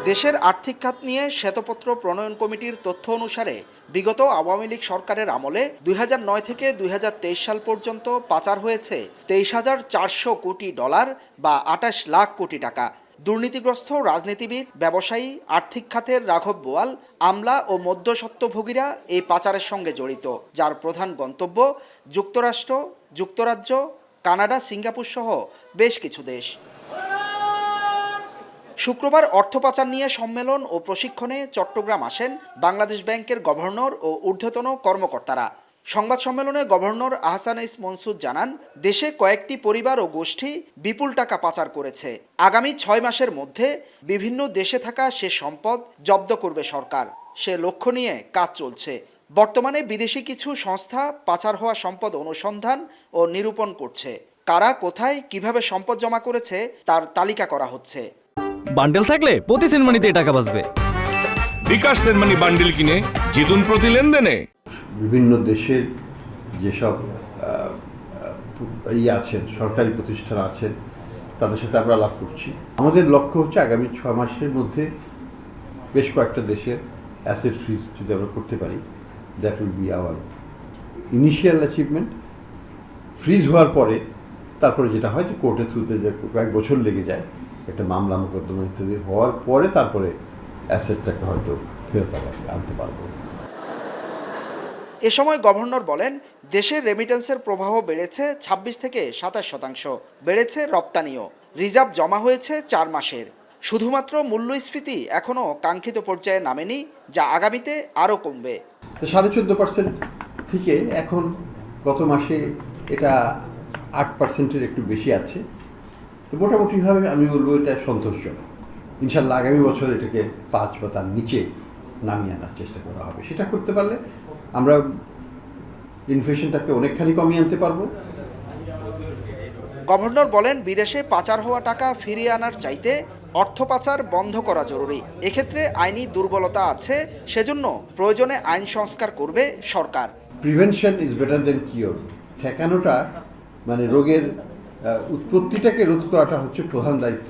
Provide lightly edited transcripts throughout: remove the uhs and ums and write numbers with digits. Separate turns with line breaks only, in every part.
দেশের আর্থিক খাত নিয়ে শ্বেতপত্র প্রণয়ন কমিটির তথ্য অনুসারে বিগত আওয়ামী লীগ সরকারের আমলে 2009 থেকে 2023 সাল পর্যন্ত পাচার হয়েছে 23,400 কোটি ডলার বা 28 লাখ কোটি টাকা। দুর্নীতিগ্রস্ত রাজনীতিবিদ, ব্যবসায়ী, আর্থিক খাতের রাঘব বোয়াল, আমলা ও মধ্যস্বত্বভোগীরা এই পাচারের সঙ্গে জড়িত, যার প্রধান গন্তব্য যুক্তরাষ্ট্র, যুক্তরাজ্য, কানাডা, সিঙ্গাপুর সহ বেশ কিছু দেশ। শুক্রবার অর্থ পাচার নিয়ে সম্মেলন ও প্রশিক্ষণে চট্টগ্রাম আসেন বাংলাদেশ ব্যাংকের গভর্নর ও ঊর্ধ্বতন কর্মকর্তারা। সংবাদ সম্মেলনে গভর্নর আহসান এইস মনসুর জানান, দেশে কয়েকটি পরিবার ও গোষ্ঠী বিপুল টাকা পাচার করেছে। আগামী 6 মাসের মধ্যে বিভিন্ন দেশে থাকা সে সম্পদ জব্দ করবে সরকার। সে লক্ষ্য নিয়ে কাজ চলছে। বর্তমানে বিদেশি কিছু সংস্থা পাচার হওয়া সম্পদ অনুসন্ধান ও নিরূপণ করছে। কারা কোথায় কিভাবে সম্পদ জমা করেছে তার তালিকা করা হচ্ছে।
বান্ডেল থাকলে প্রতি সেনমানিতে টাকা বাঁচবে।
বিকাশ সেনমানি বান্ডেল কিনে জিতুন প্রতি লেনদেনে।
বিভিন্ন দেশের যেসব আছেন, সরকারি প্রতিষ্ঠান আছেন, তাদের সাথে আমরা আলাপ করছি। আমাদের লক্ষ্য হচ্ছে আগামী 6 মাসের মধ্যে বেশ কয়েকটা দেশের অ্যাসেট ফ্রিজ যদি আমরা করতে পারি, that will be hour initial achievement. Fridge হওয়ার পরে তারপরে যেটা হয় যে কোর্টের থ্রুতে যে কয়েক বছর লেগে যায়, একটা মামলা মোকদ্দমা ইত্যাদি হওয়ার পরে তারপরে অ্যাসেটটাকে হয়তো ফেরত আনতে পারবো।
এ সময় গভর্নর বলেন, দেশের রেমিটেন্সের প্রবাহ বেড়েছে 26 থেকে 27%, বেড়েছে রপ্তানিও। রিজার্ভ জমা হয়েছে 4 মাসের। শুধুমাত্র মূল্যস্ফীতি এখনও কাঙ্ক্ষিত পর্যায়ে নামেনি, যা আগামীতে আরও কমবে।
14.5% থেকে এখন গত মাসে এটা 8%-এর একটু বেশি আছে। তো মোটামুটিভাবে আমি বলবো এটা সন্তোষজনক। ইনশাল্লাহ আগামী বছর এটাকে 5 বা তার নিচে নামিয়ে আনার চেষ্টা করা হবে। সেটা করতে পারলে আমরা ইনফ্লেশনটাকে অনেকখানি কমিয়ে আনতে পারবো।
গভর্নর বলেন, বিদেশে পাচার হওয়া টাকা ফিরিয়ে আনার চাইতে অর্থ পাচার বন্ধ করা জরুরি। এক্ষেত্রে আইনি দুর্বলতা আছে, সেজন্য প্রয়োজনে আইন সংস্কার করবে সরকার।
Prevention is better than cure. ঠেকানোটা মানে রোগের উৎপত্তিটাকে রোধ করাটা হচ্ছে প্রধান দায়িত্ব,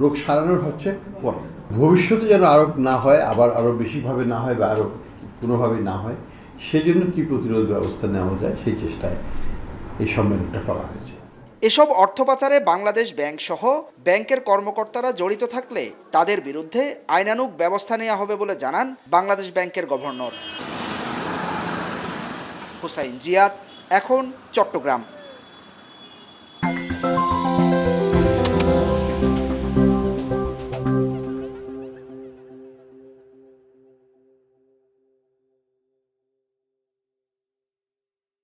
রোগ সারানোর হচ্ছে পরে। ভবিষ্যতে যেন আরও না হয়, আবার আরও বেশিভাবে না হয় বা আরও কোনোভাবেই না হয়, সেজন্য কী প্রতিরোধ ব্যবস্থা নেওয়া যায় সেই চেষ্টায় এই সম্মেলনটা করা হয়েছে।
এসব অর্থ পাচারে বাংলাদেশ ব্যাংক সহ ব্যাংকের কর্মকর্তারা জড়িত থাকলে তাদের বিরুদ্ধে আইনানুগ ব্যবস্থা নেওয়া হবে বলে জানান বাংলাদেশ ব্যাংকের গভর্নর। হুসাইন জিয়াদ, এখন চট্টগ্রাম।